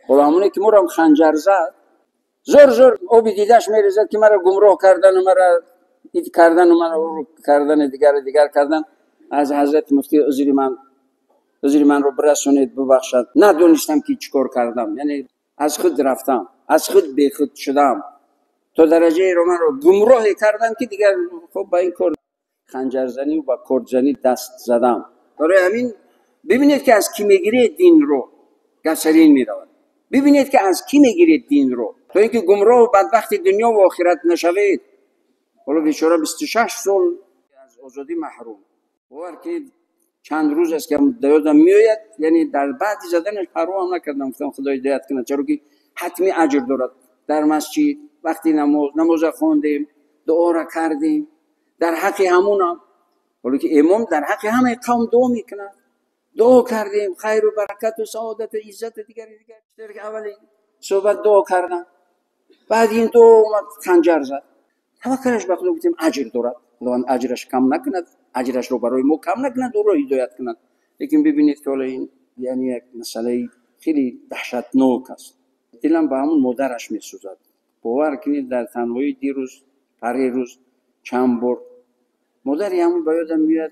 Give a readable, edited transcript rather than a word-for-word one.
غلامونی که مرا خنجر زد، زور زور آبی دیدش میریزد که مرا گمراه کردن و مرا این کردن و مرا رو کردن دیگر کردن. از حضرت مفتی عذری من رو برسونید، ببخشد، ندونستم که چیکار کردم. یعنی از خود رفتم، از خود بی خود شدم، تا درجه رو من رو گمراه کردن که دیگر خب با این کار خنجر زنی و با کرد زنی دست زدم. برای همین ببینید که از کی میگیرید دین رو، گسرین میرود. ببینید که از کی میگیرید دین رو، تا اینکه گمراه و بدبخت دنیا و آخرت نشوید. حالا بیچاره 26 سال از آزادی محروم. باور که چند روز است که یادم میآید، یعنی در بعد زدنش پروا هم نکردم، گفتم خدای هدایت کنه، چرا که حتمی اجر دارد. در مسجد وقتی نماز خواندیم، دعا را کردیم در حق همونم، ولی که امام در حق همه قوم دعا میکنه، دعا کردیم خیر و برکت و سعادت و عزت دیگر که اولی صحبت دعا کردن، بعد این دعا اومد خنجر زد. توکلش به خدا گفتیم اجر دارد، خداوند اجرش کم نکند، اجرش رو برای ما کم نکند، او رو هدایت کند. لیکن ببینید که حالا این یعنی یک مسئله خیلی وحشتناک است. دلم به همون مادرش میسوزد. باور کنید در تنهایی دیروز پری روز چند بار مادری همون به یادم میاد